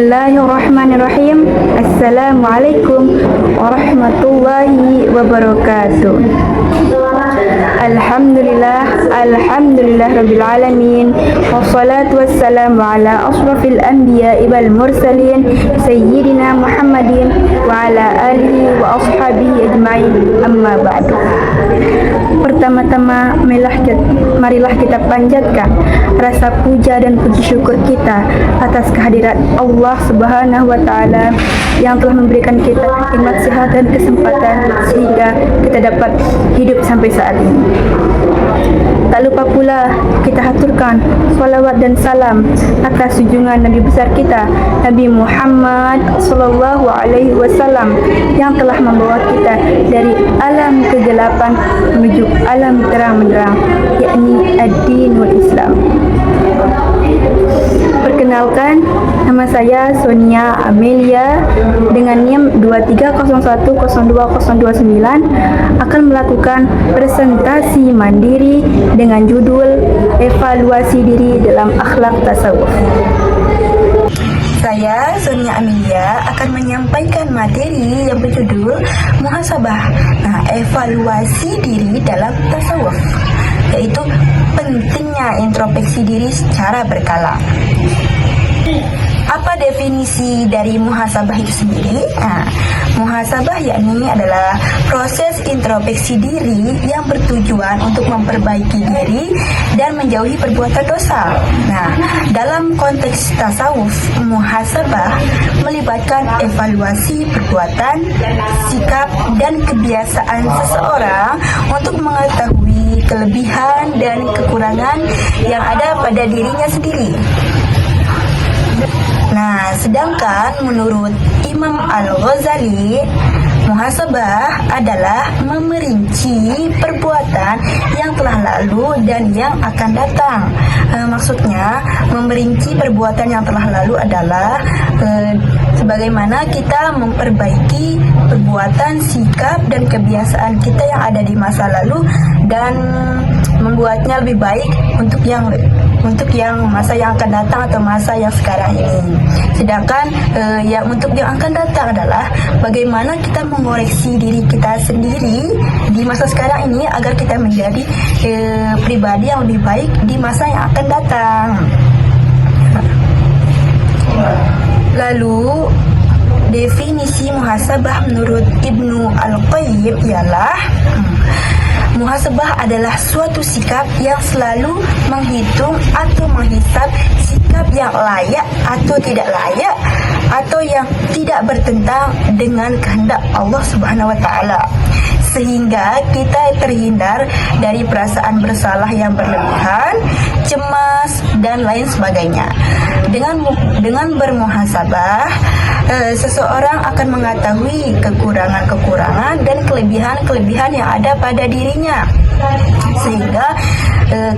Bismillahirrahmanirrahim. Assalamualaikum warahmatullahi wabarakatuh. Alhamdulillah rabbil alamin. Wassalatu wassalamu ala ashrafil anbiya'i wal mursalin sayyidina Muhammadin wa ala alihi wa ashabihi ajma'in. Amma ba'du. Pertama-tama marilah kita panjatkan rasa puja dan puji syukur kita atas kehadirat Allah Subhanahu wa taala yang telah memberikan kita nikmat sehat dan kesempatan sehingga kita dapat hidup sampai saat ini. Tak lupa pula kita haturkan salawat dan salam atas junjungan Nabi besar kita Nabi Muhammad sallallahu alaihi wasallam yang telah membawa kita dari alam kegelapan menuju alam terang benderang, yakni ad-dinul Islam. Perkenalkan, nama saya Sonia Amelia dengan NIM 23010229 akan melakukan presentasi mandiri dengan judul Evaluasi Diri dalam Akhlak Tasawuf. Saya, Sonia Amelia, akan menyampaikan materi yang berjudul Muhasabah, evaluasi diri dalam tasawuf, yaitu pentingnya introspeksi diri secara berkala. Apa definisi dari muhasabah itu sendiri? Muhasabah yakni adalah proses introspeksi diri yang bertujuan untuk memperbaiki diri dan menjauhi perbuatan dosa. Dalam konteks tasawuf, muhasabah melibatkan evaluasi perbuatan, sikap, dan kebiasaan seseorang untuk mengetahui kelebihan dan kekurangan yang ada pada dirinya sendiri. Sedangkan menurut Imam Al-Ghazali, muhasabah adalah memerinci perbuatan yang telah lalu dan yang akan datang. Maksudnya, memerinci perbuatan yang telah lalu adalah sebagaimana kita memperbaiki perbuatan, sikap, dan kebiasaan kita yang ada di masa lalu dan membuatnya lebih baik untuk yang masa yang akan datang atau masa yang sekarang ini. Sedangkan yang untuk yang akan datang adalah bagaimana kita mengoreksi diri kita sendiri di masa sekarang ini agar kita menjadi pribadi yang lebih baik di masa yang akan datang. Lalu definisi muhasabah menurut Ibnu Al-Qayyim ialah muhasabah adalah suatu sikap yang selalu menghitung atau menghisap sikap yang layak atau tidak layak atau yang tidak bertentang dengan kehendak Allah Subhanahu wa taala, sehingga kita terhindar dari perasaan bersalah yang berlebihan, cemas, dan lain sebagainya. Dengan bermuhasabah, seseorang akan mengetahui kekurangan-kekurangan dan kelebihan-kelebihan yang ada pada dirinya, sehingga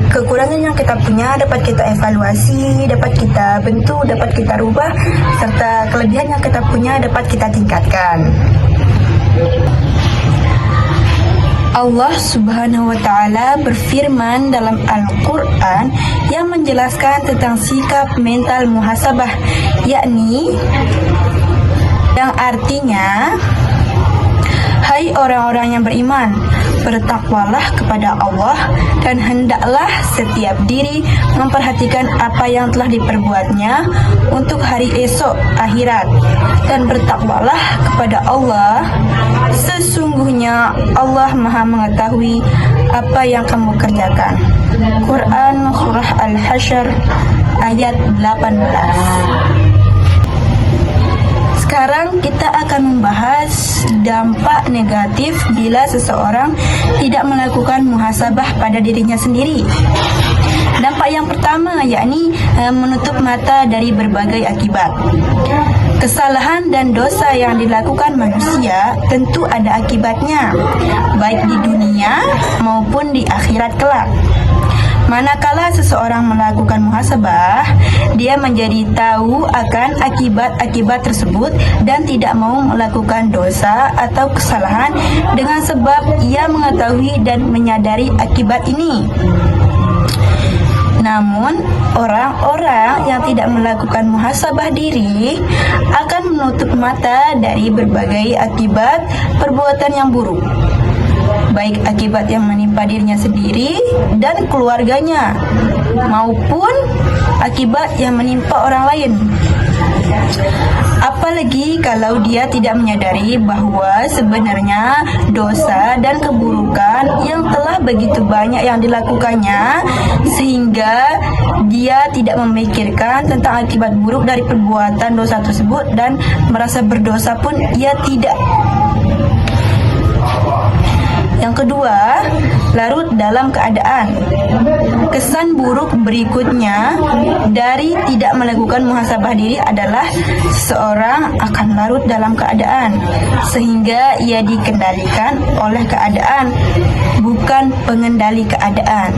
kekurangan yang kita punya dapat kita evaluasi, dapat kita bentuk, dapat kita rubah, serta kelebihan yang kita punya dapat kita tingkatkan. Allah Subhanahu wa taala berfirman dalam Al-Qur'an yang menjelaskan tentang sikap mental muhasabah, yakni yang artinya, hai orang-orang yang beriman, bertakwalah kepada Allah dan hendaklah setiap diri memperhatikan apa yang telah diperbuatnya untuk hari esok akhirat, dan bertakwalah kepada Allah, sesungguhnya Allah Maha mengetahui apa yang kamu kerjakan. Quran Surah Al-Hasyr ayat 18. Sekarang kita akan membahas dampak negatif bila seseorang tidak melakukan muhasabah pada dirinya sendiri. Dampak yang pertama yakni menutup mata dari berbagai akibat. Kesalahan dan dosa yang dilakukan manusia tentu ada akibatnya, baik di dunia maupun di akhirat kelak. Manakala seseorang melakukan muhasabah, dia menjadi tahu akan akibat-akibat tersebut dan tidak mau melakukan dosa atau kesalahan dengan sebab ia mengetahui dan menyadari akibat ini. Namun, orang-orang yang tidak melakukan muhasabah diri akan menutup mata dari berbagai akibat perbuatan yang buruk, baik akibat yang menimpa dirinya sendiri dan keluarganya, maupun akibat yang menimpa orang lain. Apalagi kalau dia tidak menyadari bahwa sebenarnya dosa dan keburukan yang telah begitu banyak yang dilakukannya, sehingga dia tidak memikirkan tentang akibat buruk dari perbuatan dosa tersebut dan merasa berdosa pun ia tidak. Yang kedua, larut dalam keadaan. Kesan buruk berikutnya dari tidak melakukan muhasabah diri adalah seseorang akan larut dalam keadaan, sehingga ia dikendalikan oleh keadaan, bukan pengendali keadaan.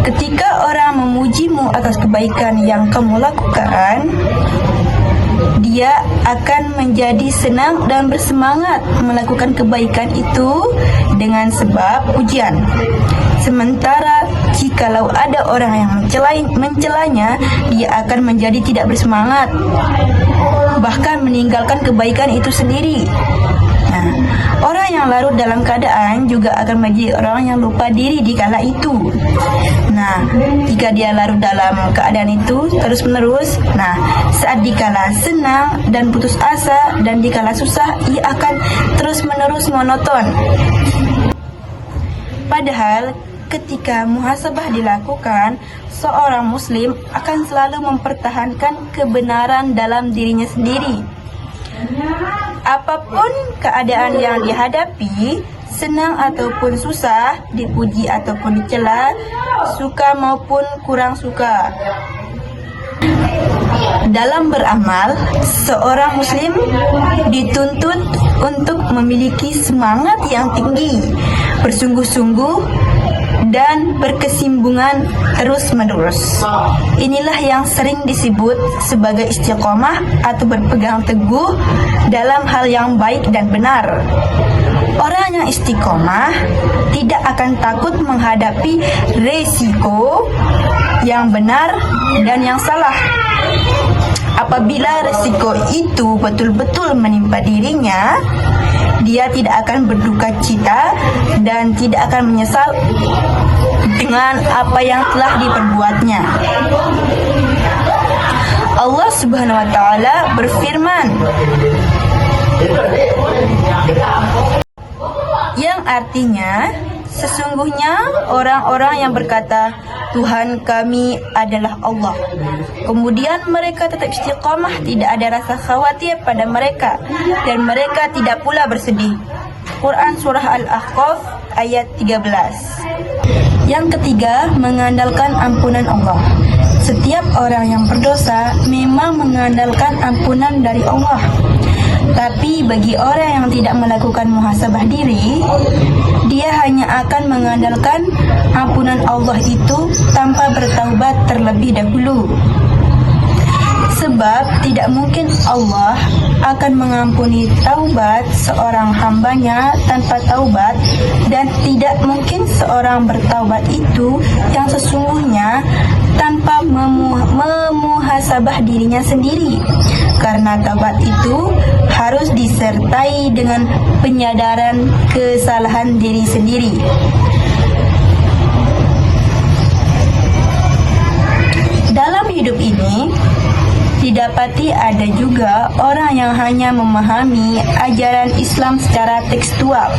Ketika orang memujimu atas kebaikan yang kamu lakukan, dia akan menjadi senang dan bersemangat melakukan kebaikan itu dengan sebab pujian. Sementara jikalau ada orang yang mencelanya, dia akan menjadi tidak bersemangat, bahkan meninggalkan kebaikan itu sendiri. Nah, orang yang larut dalam keadaan juga akan menjadi orang yang lupa diri di kala itu. Nah, jika dia larut dalam keadaan itu terus-menerus, saat dikala senang dan putus asa dan dikala susah, ia akan terus-menerus monoton. Padahal ketika muhasabah dilakukan, seorang muslim akan selalu mempertahankan kebenaran dalam dirinya sendiri. Apapun keadaan yang dihadapi, senang ataupun susah, dipuji ataupun dicela, suka maupun kurang suka. Dalam beramal, seorang muslim dituntut untuk memiliki semangat yang tinggi, bersungguh-sungguh, dan berkesinambungan terus-menerus. Inilah yang sering disebut sebagai istiqomah atau berpegang teguh dalam hal yang baik dan benar. Orang yang istiqomah tidak akan takut menghadapi resiko yang benar dan yang salah. Apabila resiko itu betul-betul menimpa dirinya, dia tidak akan berduka cita dan tidak akan menyesal dengan apa yang telah diperbuatnya. Allah Subhanahu wa taala berfirman, yang artinya, sesungguhnya orang-orang yang berkata, Tuhan kami adalah Allah, kemudian mereka tetap istiqamah, tidak ada rasa khawatir pada mereka, dan mereka tidak pula bersedih. Quran Surah Al-Ahqaf ayat 13. Yang ketiga, mengandalkan ampunan Allah. Setiap orang yang berdosa memang mengandalkan ampunan dari Allah. Tapi bagi orang yang tidak melakukan muhasabah diri, dia hanya akan mengandalkan ampunan Allah itu tanpa bertaubat terlebih dahulu. Sebab tidak mungkin Allah akan mengampuni taubat seorang hambanya tanpa taubat, dan tidak mungkin seorang bertaubat itu yang sesungguhnya tanpa memuhasabah dirinya sendiri, karena taubat itu harus disertai dengan penyadaran kesalahan diri sendiri. Dalam hidup ini didapati ada juga orang yang hanya memahami ajaran Islam secara tekstual,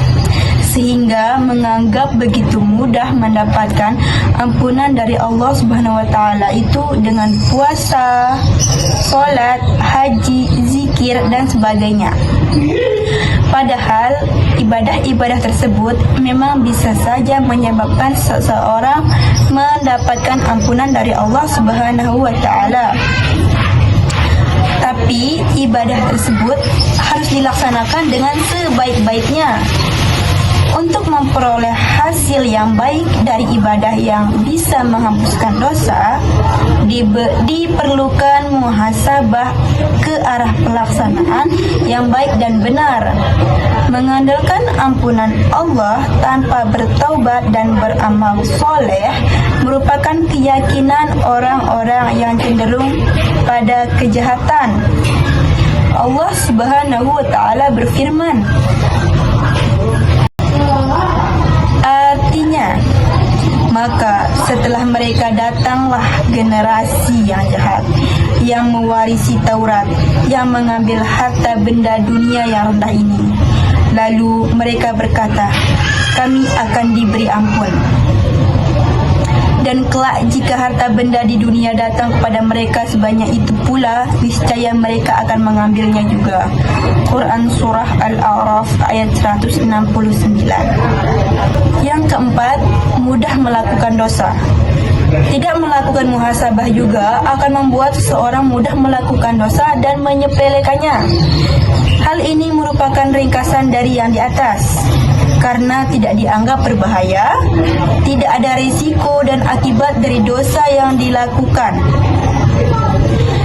sehingga menganggap begitu mudah mendapatkan ampunan dari Allah Subhanahu wa taala itu dengan puasa, salat, haji, zikir dan sebagainya. Padahal ibadah-ibadah tersebut memang bisa saja menyebabkan seseorang mendapatkan ampunan dari Allah Subhanahu wa taala. Tapi ibadah tersebut harus dilaksanakan dengan sebaik-baiknya. Untuk memperoleh hasil yang baik dari ibadah yang bisa menghapuskan dosa, diperlukan muhasabah ke arah pelaksanaan yang baik dan benar. Mengandalkan ampunan Allah tanpa bertaubat dan beramal soleh merupakan keyakinan orang-orang yang cenderung pada kejahatan. Allah Subhanahu wa Ta'ala berfirman, artinya, maka setelah mereka datanglah generasi yang jahat, yang mewarisi Taurat, yang mengambil harta benda dunia yang rendah ini. Lalu mereka berkata, kami akan diberi ampun. Dan kelak jika harta benda di dunia datang kepada mereka sebanyak itu pula, niscaya mereka akan mengambilnya juga. Quran Surah Al-A'raf ayat 169. Yang keempat, mudah melakukan dosa. Tidak melakukan muhasabah juga akan membuat seseorang mudah melakukan dosa dan menyepelekannya. Hal ini merupakan ringkasan dari yang di atas. Karena tidak dianggap berbahaya, tidak ada risiko dan akibat dari dosa yang dilakukan.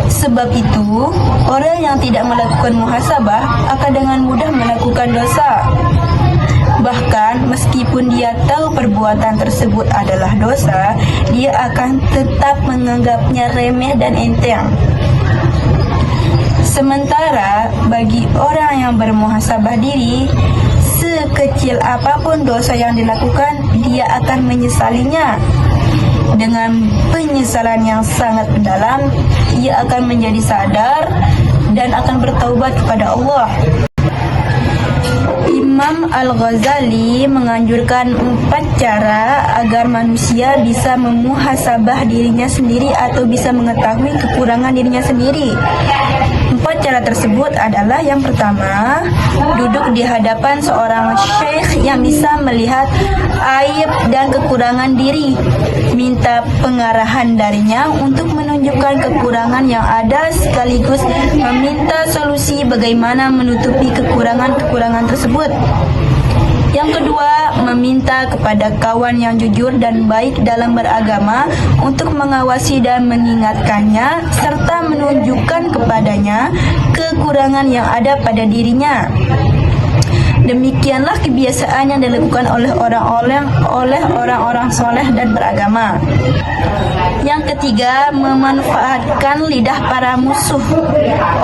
Sebab itu, orang yang tidak melakukan muhasabah akan dengan mudah melakukan dosa. Bahkan meskipun dia tahu perbuatan tersebut adalah dosa, dia akan tetap menganggapnya remeh dan enteng. Sementara bagi orang yang bermuhasabah diri, sekecil apapun dosa yang dilakukan, dia akan menyesalinya. Dengan penyesalan yang sangat mendalam, ia akan menjadi sadar dan akan bertaubat kepada Allah. Imam Al-Ghazali menganjurkan 4 cara agar manusia bisa memuhasabah dirinya sendiri atau bisa mengetahui kekurangan dirinya sendiri. 4 cara tersebut adalah: yang pertama, duduk di hadapan seorang syekh yang bisa melihat aib dan kekurangan diri, minta pengarahan darinya untuk menunjukkan kekurangan yang ada sekaligus meminta solusi bagaimana menutupi kekurangan-kekurangan tersebut. Yang kedua, meminta kepada kawan yang jujur dan baik dalam beragama untuk mengawasi dan mengingatkannya serta menunjukkan kepadanya kekurangan yang ada pada dirinya. Demikianlah kebiasaan yang dilakukan oleh orang-orang soleh dan beragama. Yang ketiga, memanfaatkan lidah para musuh.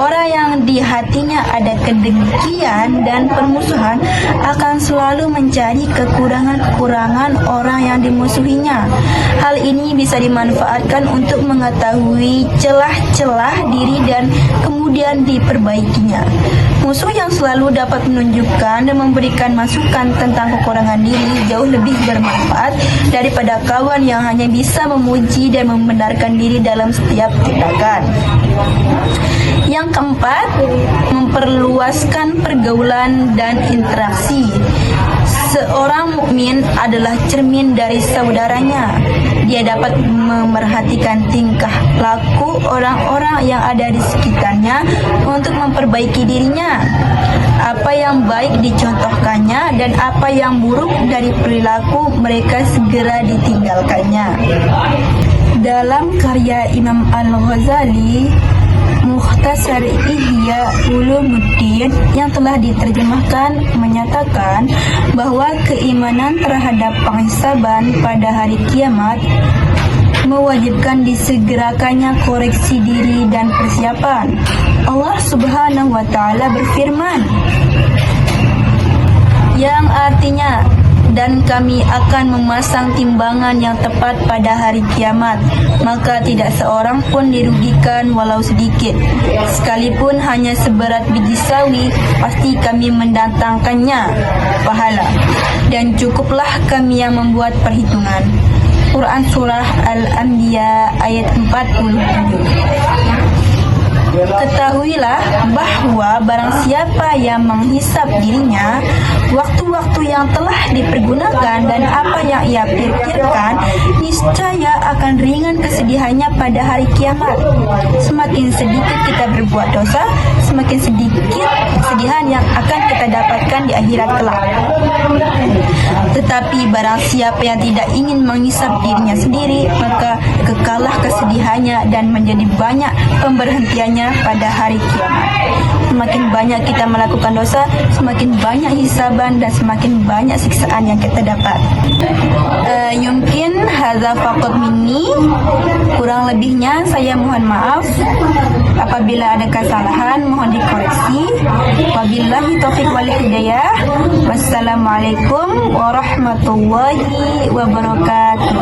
Orang yang di hatinya ada kedengkian dan permusuhan akan selalu mencari kekurangan-kekurangan orang yang dimusuhinya. Hal ini bisa dimanfaatkan untuk mengetahui celah-celah diri dan kemudian diperbaikinya. Musuh yang selalu dapat menunjukkan dan memberikan masukan tentang kekurangan diri jauh lebih bermanfaat daripada kawan yang hanya bisa memuji dan membenarkan diri dalam setiap tindakan. Yang keempat, memperluaskan pergaulan dan interaksi. Seorang mukmin adalah cermin dari saudaranya. Dia dapat memerhatikan tingkah laku orang-orang yang ada di sekitarnya untuk memperbaiki dirinya. Apa yang baik dicontohkannya dan apa yang buruk dari perilaku mereka segera ditinggalkannya. Dalam karya Imam Al-Ghazali, Mukhtasar Ihya Ulumuddin yang telah diterjemahkan menyatakan bahwa keimanan terhadap penghisaban pada hari kiamat mewajibkan disegerakannya koreksi diri dan persiapan. Allah Subhanahu wa Ta'ala berfirman, yang artinya, dan kami akan memasang timbangan yang tepat pada hari kiamat, maka tidak seorang pun dirugikan walau sedikit. Sekalipun hanya seberat biji sawi, pasti kami mendatangkannya pahala. Dan cukuplah kami yang membuat perhitungan. Quran Surah Al-Anbiya ayat 47. Ketahuilah bahwa barang siapa yang menghisap dirinya, waktu-waktu yang telah dipergunakan dan apa yang ia pikirkan, niscaya akan ringan kesedihannya pada hari kiamat. Semakin sedikit kita berbuat dosa, semakin sedikit kesedihan yang akan kita dapatkan di akhirat kelak. Tetapi barang siapa yang tidak ingin menghisap dirinya sendiri, maka kekalah kesedihannya dan menjadi banyak pemberhentiannya pada hari kiamat. Semakin banyak kita melakukan dosa, semakin banyak hisaban dan semakin banyak siksaan yang kita dapat. Yumkin hadza faqat minni, kurang lebihnya saya mohon maaf. Apabila ada kesalahan mohon dikoreksi. Wabillahi taufiq wal hidayah. Wassalamualaikum warahmatullahi wabarakatuh.